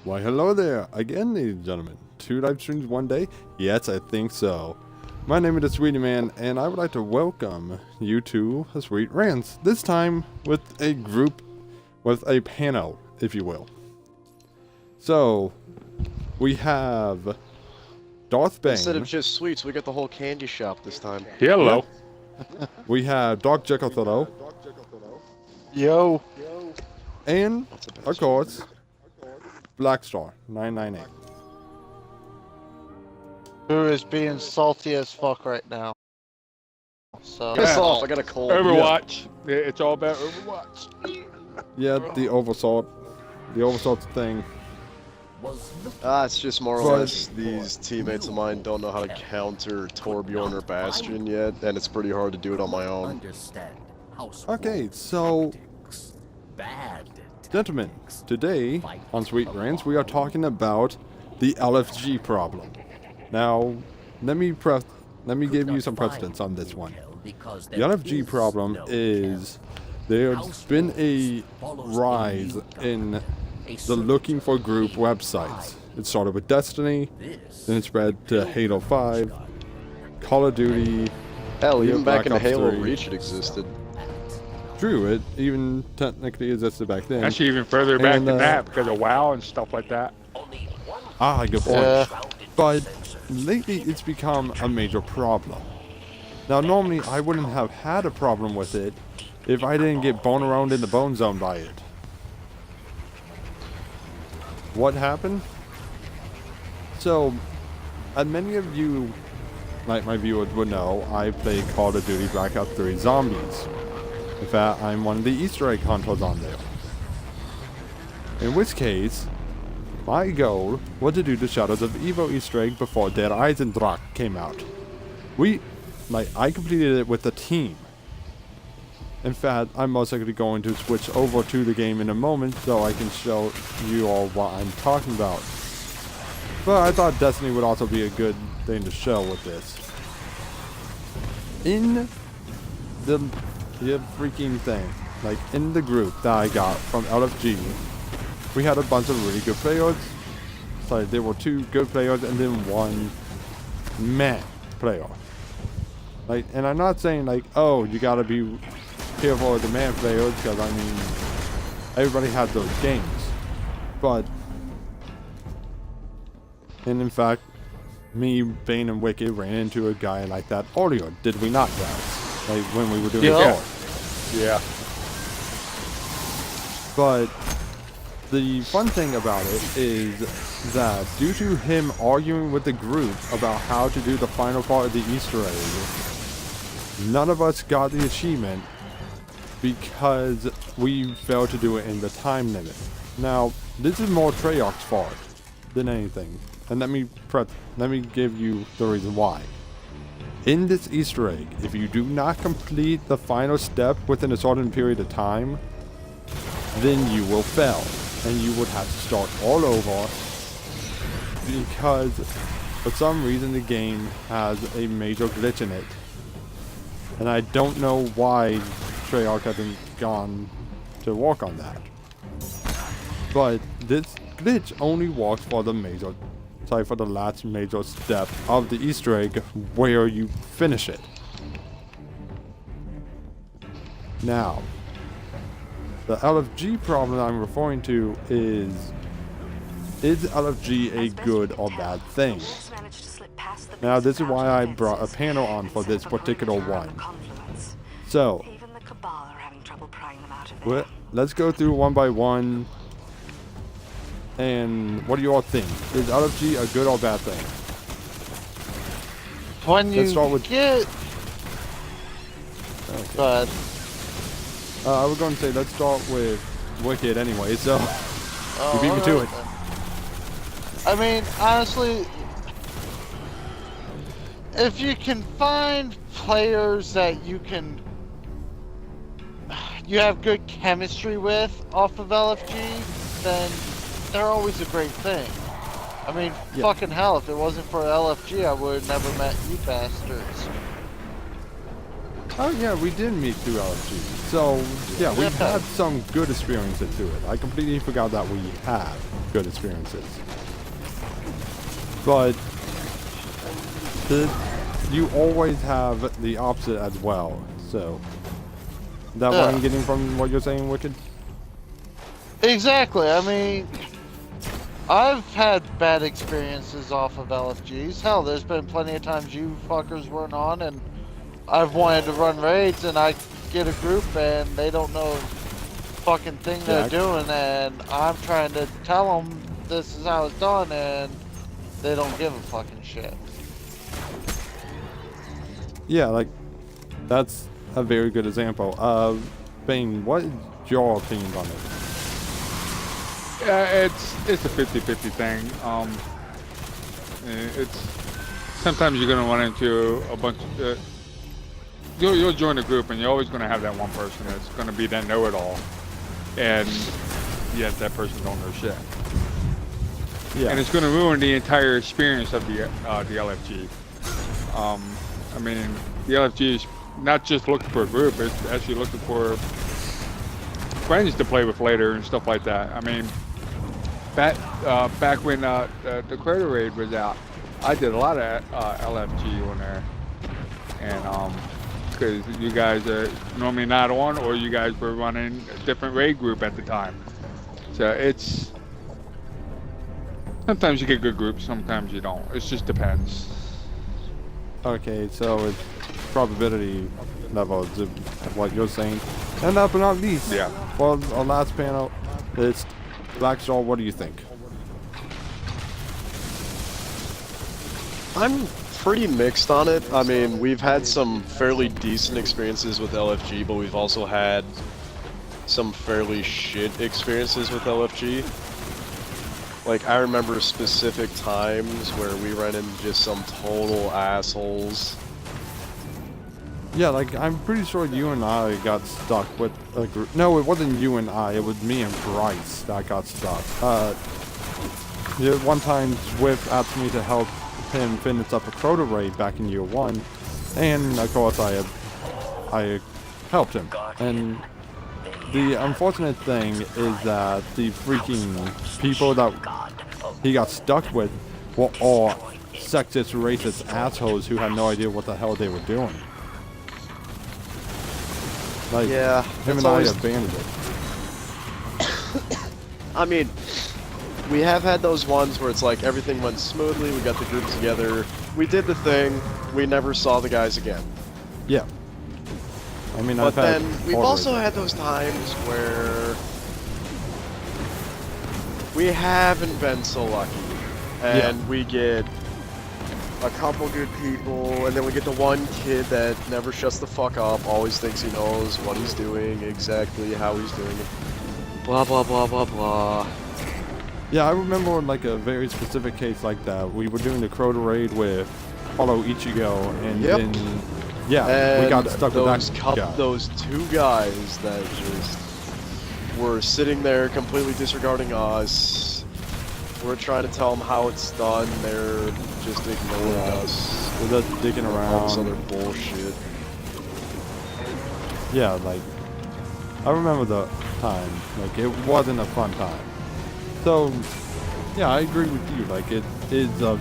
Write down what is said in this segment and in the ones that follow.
Why, hello there, again, ladies and gentlemen. 2 live streams one day? Yes, I think so. My name is the Sweetie Man, and I would like to welcome you to the Sweet Rants. This time with a group, with a panel, if you will. So, we have Darth Bane. Instead of just sweets, we got the whole candy shop this time. Hello. We have Dark Jekyll. Yo. And, of course, Blackstar 998. Who is being salty as fuck right now. So Piss off, I got a cold. Overwatch. Yeah, it's all about Overwatch. Yeah, the oversalt thing. It's just more or less these teammates of mine don't know how to counter Torbjorn or Bastion yet, and it's pretty hard to do it on my own. Okay, so, gentlemen, today on Sweet Rants we are talking about the LFG problem. Now, let me give you some precedence on this one. The LFG problem is there's been a rise in the looking for group websites. It started with Destiny, then it spread to Halo 5, Call of Duty. Hell, even back in the Ops Halo 3. Reach it existed. True, it even technically existed back then. Actually, even further back And, than that because of WoW and stuff like that. Good point. But lately it's become a major problem. Now normally I wouldn't have had a problem with it if I didn't get blown around in the bone zone by it. What happened? So, as many of you, like my viewers would know, I play Call of Duty Black Ops 3 Zombies. In fact, I'm one of the Easter egg hunters on there. In which case, my goal was to do the Shadows of Evo Easter egg before Der Eisendrache came out. I completed it with a team. In fact, I'm most likely going to switch over to the game in a moment so I can show you all what I'm talking about. But I thought Destiny would also be a good thing to show with this. In the freaking thing, like in the group that I got from LFG, we had a bunch of really good players. Sorry, there were 2 good players and then 1 meh player. And I'm not saying oh, you gotta be careful with the man players, because I mean, everybody has those games. But, and in fact, me, Bane, and Wicked ran into a guy like that earlier, did we not, guys? When we were doing it. Yeah. But the fun thing about it is that due to him arguing with the group about how to do the final part of the Easter egg, none of us got the achievement because we failed to do it in the time limit. Now, this is more Treyarch's fault than anything, and let me give you the reason why. In this Easter egg, if you do not complete the final step within a certain period of time, then you will fail, and you would have to start all over because for some reason the game has a major glitch in it. And I don't know why Treyarch hasn't gone to work on that. But this glitch only works for the last major step of the Easter egg where you finish it. Now, the LFG problem I'm referring to is LFG a good or bad thing? Now, this is why I brought a panel on for this particular one. So, let's go through one by one. And what do you all think? Is LFG a good or bad thing? when you Let's start with- get Okay. but I was going to say let's start with Wicked anyway, so you beat me to it. I mean, honestly, if you can find players that you have good chemistry with off of LFG, then they're always a great thing. I mean, fucking hell, if it wasn't for LFG, I would have never met you bastards. Oh yeah, we did meet through LFG. So yeah, we've had some good experiences through it. I completely forgot that we have good experiences. But you always have the opposite as well. So that what I'm getting from what you're saying, Wicked? Exactly. I mean, I've had bad experiences off of LFGs. Hell, there's been plenty of times you fuckers weren't on and I've wanted to run raids and I get a group and they don't know fucking thing they're doing and I'm trying to tell them this is how it's done and they don't give a fucking shit. Yeah, like that's a very good example. Bane, what is your opinion on it? Yeah, it's a 50-50 thing. It's sometimes you're gonna run into a bunch of you'll join a group and you're always gonna have that one person that's gonna be that know-it-all, and yet that person don't know shit. Yeah, And it's gonna ruin the entire experience of the LFG. I mean, the LFG is not just looking for a group; it's actually looking for friends to play with later and stuff like that. I mean, back when the Crater Raid was out, I did a lot of LFG on there, and because you guys are normally not on, or you guys were running a different raid group at the time. So it's sometimes you get good groups, sometimes you don't. It just depends. okay, so it's probability level is what you're saying. And last but not least, Yeah. for our last panel, it's Blackstar. What do you think? I'm pretty mixed on it. I mean, we've had some fairly decent experiences with LFG, but we've also had some fairly shit experiences with LFG. Like, I remember specific times where we ran into just some total assholes. Yeah, like I'm pretty sure you and I got stuck with a group. No, it wasn't you and I. It was me and Bryce that got stuck. One time Swift asked me to help him finish up a Crota raid back in year 1, and of course I helped him. And the unfortunate thing is that the freaking people that he got stuck with were all sexist, racist assholes who had no idea what the hell they were doing. Like, Yeah, him and I abandoned it. I mean, we have had those ones where it's like everything went smoothly, we got the group together, we did the thing, we never saw the guys again. Yeah. I mean, But I've had then we've horror also raids. had those times where we haven't been so lucky, and we get a couple good people, and then we get the one kid that never shuts the fuck up, always thinks he knows what he's doing, exactly how he's doing it. Blah blah blah blah blah. Yeah, I remember like a very specific case like that. We were doing the Crota raid with Paulo Ichigo, and Yep. then yeah, And we got stuck with that guy. those two guys that just were sitting there completely disregarding us. We're trying to tell them how it's done. They're just ignoring us. We're just digging All this around. other bullshit. Yeah, like I remember the time. Like it wasn't a fun time. So yeah, I agree with you. Like it is a.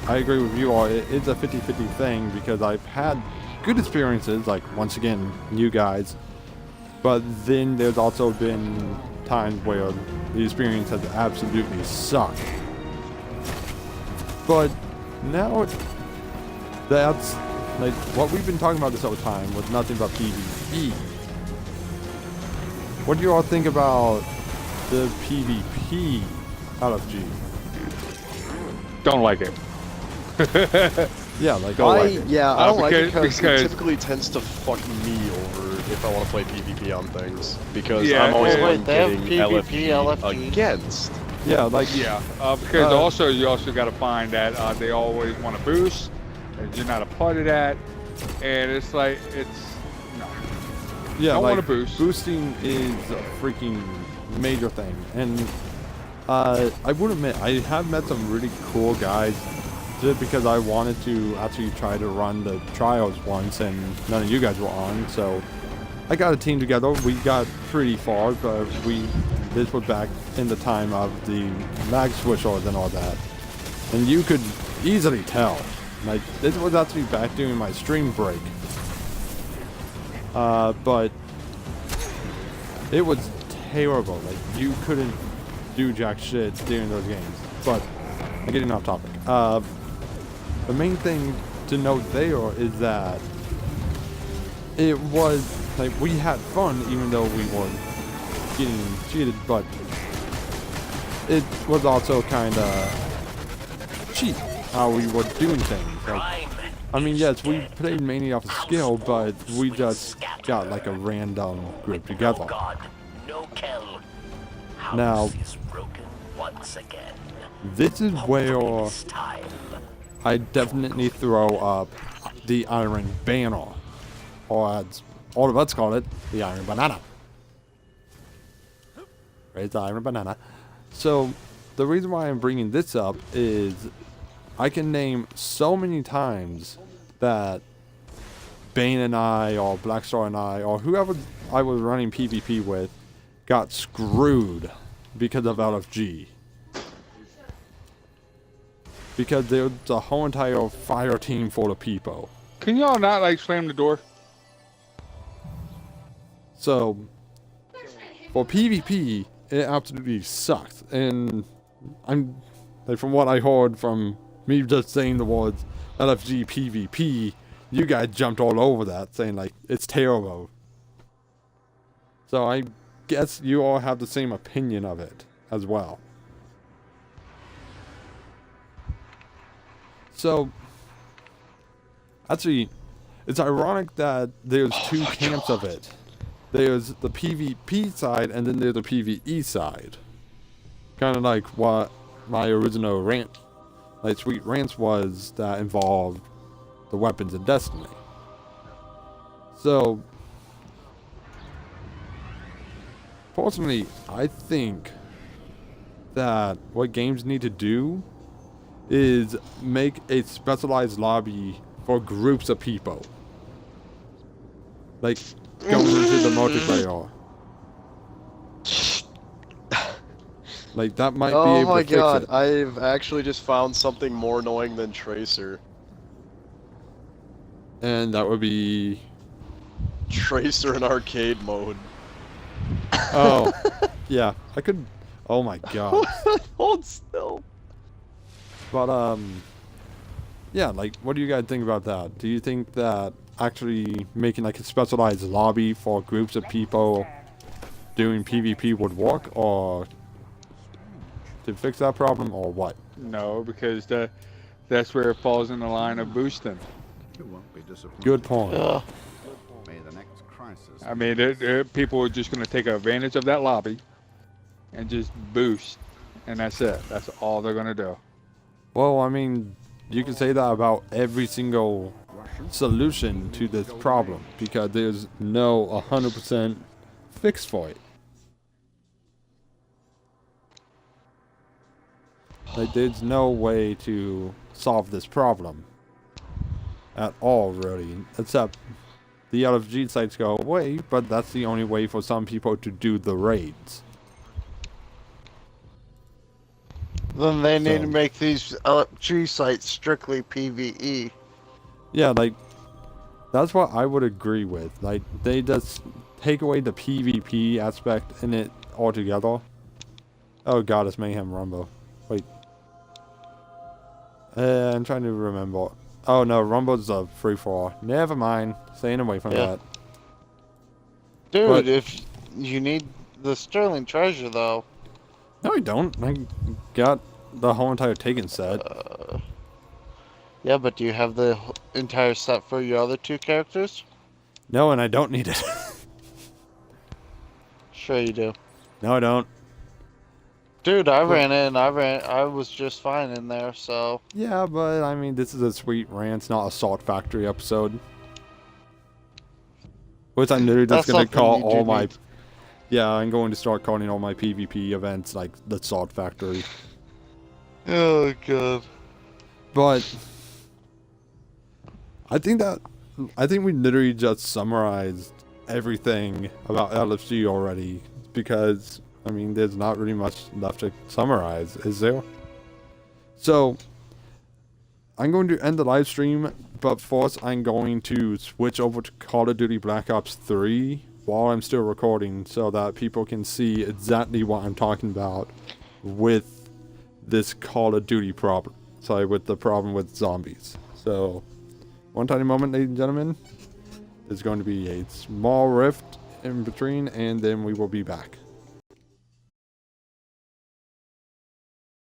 I agree with you all. It is a 50-50 thing because I've had good experiences. Like once again, you guys. But then there's also been times where the experience has absolutely sucked. But now that's like what we've been talking about this whole time was nothing but PvP. What do you all think about the PvP LFG? Don't like it. Yeah, like Don't like it. I don't like it because- because it typically tends to fuck me over if I want to play PvP on things. Because Yeah, I'm always wait, the one they have getting PvP, LFG against. yeah, like Yeah, because also you also got to find that they always want to boost, and you're not a part of that, and it's like no. yeah, Don't like wanna boost. boosting is a freaking major thing, and I would admit I have met some really cool guys just because I wanted to actually try to run the trials once, and none of you guys were on, so I got a team together. We got pretty far, but this was back in the time of the mag switchers and all that, and you could easily tell. Like, this was actually back during my stream break. But it was terrible. Like, you couldn't do jack shit during those games. But I'm getting off topic. The main thing to note there is that it was like we had fun even though we were getting cheated, but it was also kind of cheap how we were doing things. Like, I mean, yes, we played mainly off of skill, but we just got like a random group together. Now, this is where I definitely throw up the Iron Banner, or as all of us call it, the Iron Banana. Right, the Iron Banana. So, the reason why I'm bringing this up is I can name so many times that Bane and I, or Blackstar and I, or whoever I was running PvP with, got screwed because of LFG. Because there's a whole entire fire team full of people. Can y'all not like slam the door? So, for PvP, it absolutely sucks. And I'm, like, from what I heard from me just saying the words LFG PvP, you guys jumped all over that, saying like it's terrible. So I guess you all have the same opinion of it as well. So actually, it's ironic that there's two camps of it. There's the PvP side and then there's the PvE side. Kind of like what my original rant, like Sweet Rants, was that involved the weapons in Destiny. So, personally, I think that what games need to do is make a specialized lobby for groups of people. Like, going into the multiplayer. Like, that might be able to fix it. Oh my god, I've actually just found something more annoying than Tracer. And that would be... Tracer in arcade mode. Oh, yeah, I could... Oh my god. Hold still. But, yeah, like, what do you guys think about that? Do you think that actually making, like, a specialized lobby for groups of people doing PvP would work, or to fix that problem, or what? No, because that's where it falls in the line of boosting. You won't be disappointed. Good point. May the next crisis. I mean, people are just going to take advantage of that lobby and just boost, and that's it. That's all they're going to do. Well, I mean, you can say that about every single solution to this problem, because there's no 100% fix for it. Like, there's no way to solve this problem at all, really, except the LFG sites go away, but that's the only way for some people to do the raids. Then they need So- to make these LFG sites strictly PvE. Yeah, like, that's what I would agree with. Like, they just take away the PvP aspect in it altogether. Oh god, it's Mayhem Rumble. Wait. I'm trying to remember. Oh no, Rumble's a free-for-all. Never mind. Staying away from that. Dude, But- if you need the Sterling Treasure, though. No, I don't. I got the whole entire Taken set. Yeah, but do you have the entire set for your other two characters? No, and I don't need it. Sure you do. No, I don't. Dude, I ran in. I was just fine in there, so. Yeah, but I mean, this is a Sweet Rants, not a Salt Factory episode. Which I'm literally just That's gonna something call you all do my... need. Yeah, I'm going to start calling all my PvP events like the Salt Factory. Oh, God. But I think we literally just summarized everything about LFG already, because I mean there's not really much left to summarize, is there? So I'm going to end the live stream, but first I'm going to switch over to Call of Duty Black Ops 3 while I'm still recording, so that people can see exactly what I'm talking about with this Call of Duty problem. Sorry, with the problem with zombies. So, one tiny moment, ladies and gentlemen. There's going to be a small rift in between, and then we will be back.